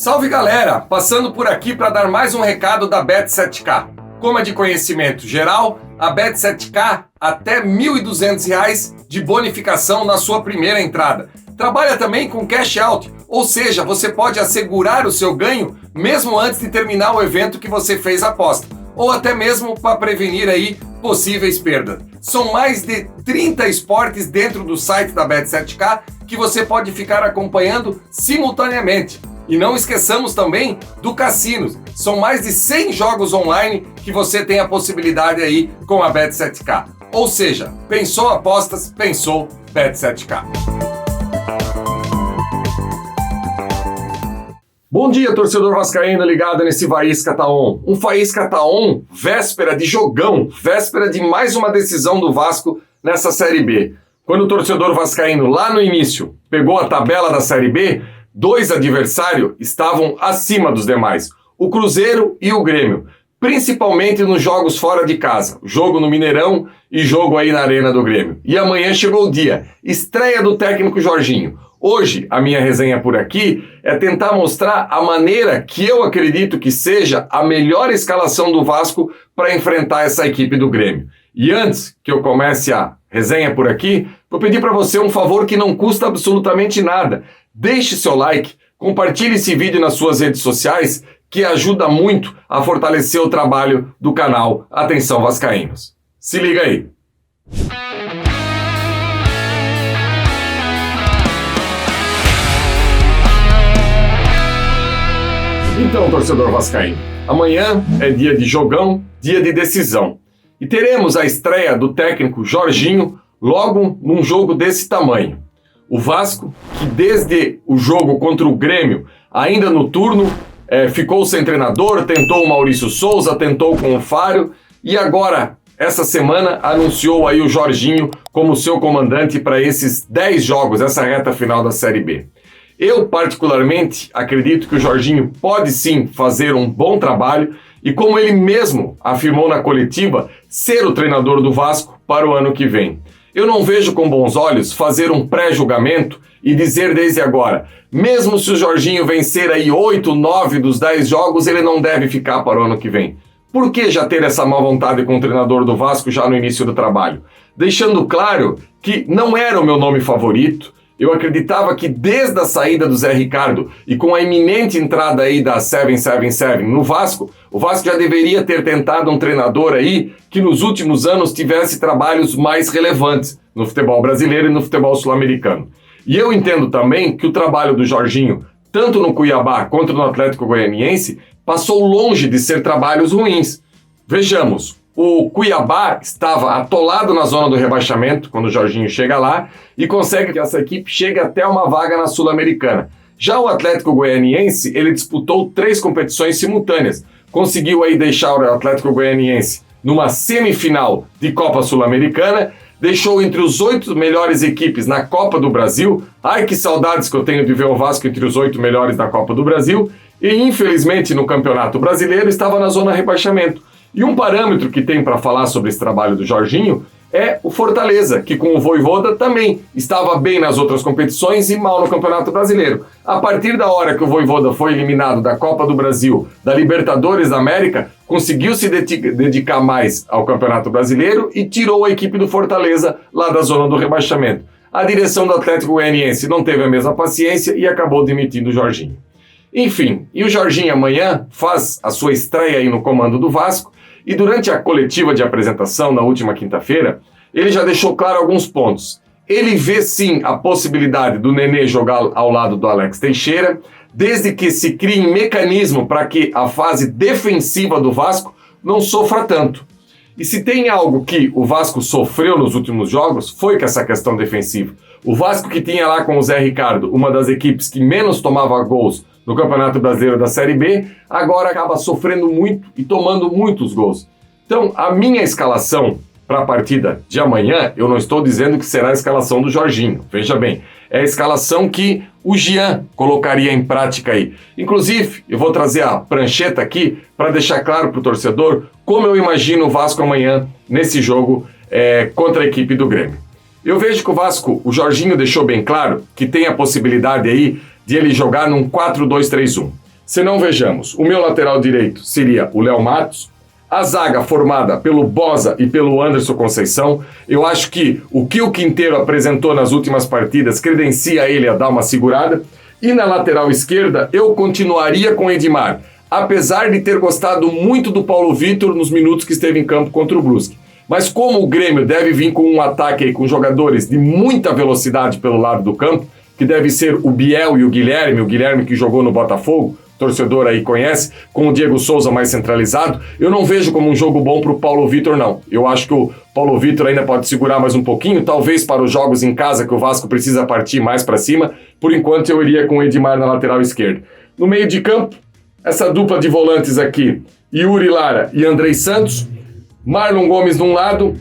Salve galera, passando por aqui para dar mais um recado da Bet7k. Como é de conhecimento geral, a Bet7k até R$ 1.200 de bonificação na sua primeira entrada. Trabalha também com cash out, ou seja, você pode assegurar o seu ganho mesmo antes de terminar o evento que você fez a aposta, ou até mesmo para prevenir aí possíveis perdas. São mais de 30 esportes dentro do site da Bet7k que você pode ficar acompanhando simultaneamente. E não esqueçamos também do cassino. São mais de 100 jogos online que você tem a possibilidade aí com a Bet7k. Ou seja, pensou apostas, pensou Bet7k. Bom dia, torcedor vascaíno ligado nesse Faísca Tá On. Um Faísca Tá On, véspera de jogão, véspera de mais uma decisão do Vasco nessa Série B. Quando o torcedor vascaíno lá no início pegou a tabela da Série B, dois adversários estavam acima dos demais, o Cruzeiro e o Grêmio, principalmente nos jogos fora de casa, jogo no Mineirão e jogo aí na Arena do Grêmio. E amanhã chegou o dia, estreia do técnico Jorginho. Hoje, a minha resenha por aqui é tentar mostrar a maneira que eu acredito que seja a melhor escalação do Vasco para enfrentar essa equipe do Grêmio. E antes que eu comece a resenha por aqui, vou pedir para você um favor que não custa absolutamente nada. Deixe seu like, compartilhe esse vídeo nas suas redes sociais, que ajuda muito a fortalecer o trabalho do canal Atenção Vascaínos. Se liga aí! Então, torcedor vascaíno, amanhã é dia de jogão, dia de decisão. E teremos a estreia do técnico Jorginho logo num jogo desse tamanho. O Vasco, que desde o jogo contra o Grêmio, ainda no turno, ficou sem treinador, tentou o Maurício Souza, tentou com o Fário e agora, essa semana, anunciou aí o Jorginho como seu comandante para esses 10 jogos, essa reta final da Série B. Eu, particularmente, acredito que o Jorginho pode sim fazer um bom trabalho e, como ele mesmo afirmou na coletiva, ser o treinador do Vasco para o ano que vem. Eu não vejo com bons olhos fazer um pré-julgamento e dizer desde agora, mesmo se o Jorginho vencer aí 8, 9 dos 10 jogos, ele não deve ficar para o ano que vem. Por que já ter essa má vontade com o treinador do Vasco já no início do trabalho? Deixando claro que não era o meu nome favorito. Eu acreditava que desde a saída do Zé Ricardo e com a iminente entrada aí da 777 no Vasco, o Vasco já deveria ter tentado um treinador aí que nos últimos anos tivesse trabalhos mais relevantes no futebol brasileiro e no futebol sul-americano. E eu entendo também que o trabalho do Jorginho, tanto no Cuiabá quanto no Atlético Goianiense, passou longe de ser trabalhos ruins. Vejamos. O Cuiabá estava atolado na zona do rebaixamento quando o Jorginho chega lá e consegue que essa equipe chegue até uma vaga na Sul-Americana. Já o Atlético Goianiense, ele disputou 3 competições simultâneas. Conseguiu aí deixar o Atlético Goianiense numa semifinal de Copa Sul-Americana, deixou entre os 8 melhores equipes na Copa do Brasil. Ai, que saudades que eu tenho de ver o Vasco entre os 8 melhores da Copa do Brasil. E infelizmente no Campeonato Brasileiro estava na zona rebaixamento. E um parâmetro que tem para falar sobre esse trabalho do Jorginho é o Fortaleza, que com o Vojvoda também estava bem nas outras competições e mal no Campeonato Brasileiro. A partir da hora que o Vojvoda foi eliminado da Copa do Brasil, da Libertadores da América, conseguiu se dedicar mais ao Campeonato Brasileiro e tirou a equipe do Fortaleza lá da zona do rebaixamento. A direção do Atlético Goianiense não teve a mesma paciência e acabou demitindo o Jorginho. Enfim, e o Jorginho amanhã faz a sua estreia aí no comando do Vasco. E durante a coletiva de apresentação, na última quinta-feira, ele já deixou claro alguns pontos. Ele vê sim a possibilidade do Nenê jogar ao lado do Alex Teixeira, desde que se crie um mecanismo para que a fase defensiva do Vasco não sofra tanto. E se tem algo que o Vasco sofreu nos últimos jogos, foi com essa questão defensiva. O Vasco que tinha lá com o Zé Ricardo, uma das equipes que menos tomava gols no Campeonato Brasileiro da Série B, agora acaba sofrendo muito e tomando muitos gols. Então, a minha escalação para a partida de amanhã, eu não estou dizendo que será a escalação do Jorginho, veja bem, é a escalação que o Jean colocaria em prática aí. Inclusive, eu vou trazer a prancheta aqui para deixar claro para o torcedor como eu imagino o Vasco amanhã nesse jogo contra a equipe do Grêmio. Eu vejo que o Vasco, o Jorginho deixou bem claro que tem a possibilidade aí de ele jogar num 4-2-3-1. Se não vejamos, o meu lateral direito seria o Léo Matos, a zaga formada pelo Boza e pelo Anderson Conceição. Eu acho que o Quinteiro apresentou nas últimas partidas credencia ele a dar uma segurada. E na lateral esquerda, eu continuaria com o Edmar, apesar de ter gostado muito do Paulo Vitor nos minutos que esteve em campo contra o Brusque. Mas como o Grêmio deve vir com um ataque aí, com jogadores de muita velocidade pelo lado do campo, que deve ser o Biel e o Guilherme que jogou no Botafogo, torcedor aí conhece, com o Diego Souza mais centralizado, eu não vejo como um jogo bom para o Paulo Vitor, não. Eu acho que o Paulo Vitor ainda pode segurar mais um pouquinho, talvez para os jogos em casa que o Vasco precisa partir mais para cima. Por enquanto eu iria com o Edmar na lateral esquerda. No meio de campo, essa dupla de volantes aqui, Yuri Lara e Andrei Santos, Marlon Gomes de um lado,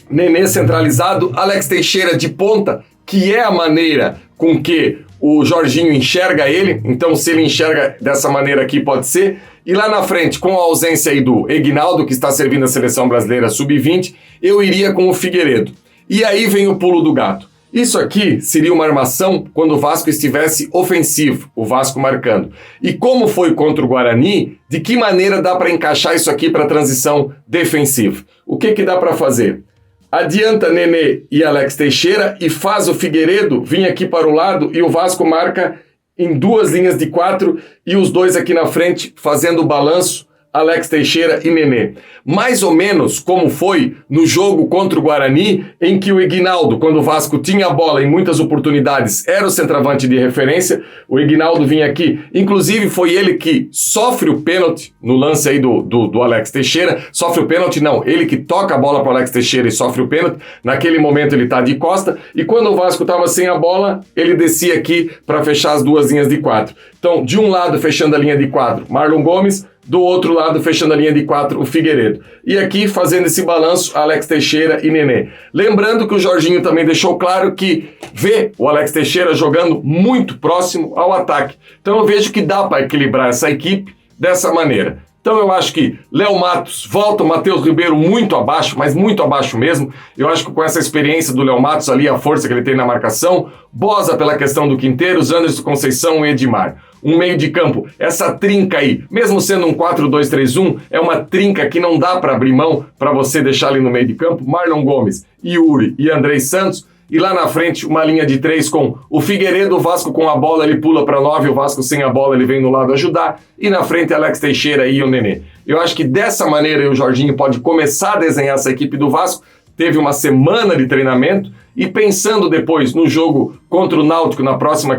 Nenê centralizado, Alex Teixeira de ponta, que é a maneira com que o Jorginho enxerga ele, então se ele enxerga dessa maneira aqui pode ser. E lá na frente, com a ausência aí do Eginaldo, que está servindo a seleção brasileira sub-20, eu iria com o Figueiredo. E aí vem o pulo do gato. Isso aqui seria uma armação quando o Vasco estivesse ofensivo, o Vasco marcando. E como foi contra o Guarani, de que maneira dá para encaixar isso aqui para a transição defensiva? O que dá para fazer? Adianta Nenê e Alex Teixeira e faz o Figueiredo vir aqui para o lado e o Vasco marca em 2 linhas de 4 e os dois aqui na frente fazendo o balanço, Alex Teixeira e Nenê. Mais ou menos como foi no jogo contra o Guarani, em que o Eginaldo, quando o Vasco tinha a bola em muitas oportunidades, era o centroavante de referência. O Eginaldo vinha aqui, inclusive foi ele que sofre o pênalti no lance aí do Alex Teixeira. Sofre o pênalti, não, ele que toca a bola para o Alex Teixeira e sofre o pênalti. Naquele momento ele está de costa, e quando o Vasco estava sem a bola, ele descia aqui para fechar as 2 linhas de 4. Então, de um lado, fechando a linha de 4, Marlon Gomes, do outro lado, fechando a linha de 4, o Figueiredo. E aqui, fazendo esse balanço, Alex Teixeira e Nenê. Lembrando que o Jorginho também deixou claro que vê o Alex Teixeira jogando muito próximo ao ataque. Então eu vejo que dá para equilibrar essa equipe dessa maneira. Então eu acho que Léo Matos volta, o Matheus Ribeiro muito abaixo, mas muito abaixo mesmo. Eu acho que com essa experiência do Léo Matos ali, a força que ele tem na marcação, Boza pela questão do Quinteiro, Anderson Conceição e Edmar. Um meio de campo, essa trinca aí, mesmo sendo um 4-2-3-1, é uma trinca que não dá para abrir mão para você deixar ali no meio de campo, Marlon Gomes, Yuri e Andrei Santos. E lá na frente, uma linha de 3 com o Figueiredo, o Vasco com a bola, ele pula para 9, o Vasco sem a bola, ele vem no lado ajudar. E na frente, Alex Teixeira e o Nenê. Eu acho que dessa maneira o Jorginho pode começar a desenhar essa equipe do Vasco. Teve uma semana de treinamento e pensando depois no jogo contra o Náutico na próxima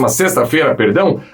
sexta-feira,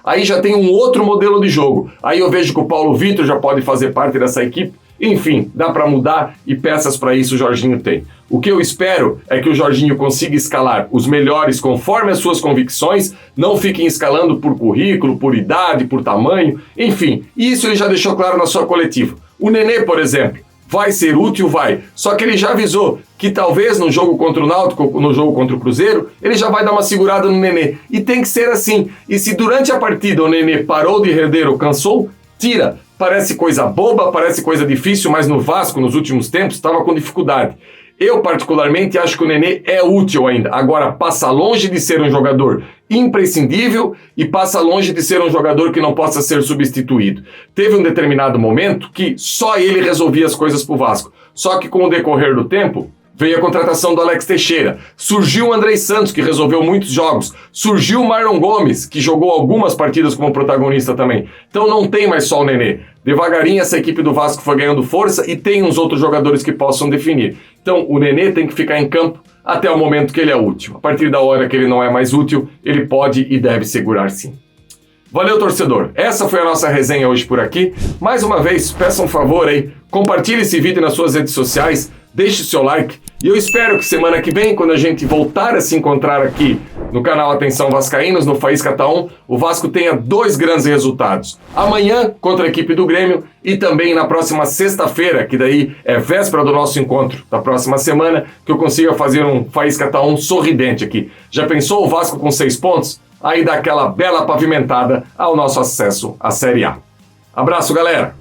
aí já tem um outro modelo de jogo. Aí eu vejo que o Paulo Vitor já pode fazer parte dessa equipe. Enfim, dá para mudar e peças para isso o Jorginho tem. O que eu espero é que o Jorginho consiga escalar os melhores conforme as suas convicções, não fiquem escalando por currículo, por idade, por tamanho, enfim. Isso ele já deixou claro na sua coletiva. O Nenê, por exemplo, vai ser útil, vai. Só que ele já avisou que talvez no jogo contra o Náutico, no jogo contra o Cruzeiro, ele já vai dar uma segurada no Nenê. E tem que ser assim. E se durante a partida o Nenê parou de render ou cansou, tira. Parece coisa boba, parece coisa difícil, mas no Vasco, nos últimos tempos, estava com dificuldade. Eu, particularmente, acho que o Nenê é útil ainda. Agora, passa longe de ser um jogador imprescindível e passa longe de ser um jogador que não possa ser substituído. Teve um determinado momento que só ele resolvia as coisas pro Vasco. Só que com o decorrer do tempo, veio a contratação do Alex Teixeira. Surgiu o Andrei Santos, que resolveu muitos jogos. Surgiu o Marlon Gomes, que jogou algumas partidas como protagonista também. Então não tem mais só o Nenê. Devagarinho essa equipe do Vasco foi ganhando força e tem uns outros jogadores que possam definir. Então o Nenê tem que ficar em campo até o momento que ele é útil. A partir da hora que ele não é mais útil, ele pode e deve segurar sim. Valeu, torcedor. Essa foi a nossa resenha hoje por aqui. Mais uma vez, peço um favor aí, compartilhe esse vídeo nas suas redes sociais, deixe o seu like e eu espero que semana que vem, quando a gente voltar a se encontrar aqui no canal Atenção Vascaínos, no Faísca Tá On, o Vasco tenha 2 grandes resultados. Amanhã, contra a equipe do Grêmio, e também na próxima sexta-feira, que daí é véspera do nosso encontro da próxima semana, que eu consiga fazer um Faísca Tá On sorridente aqui. Já pensou o Vasco com 6 pontos? Aí dá aquela bela pavimentada ao nosso acesso à Série A. Abraço, galera!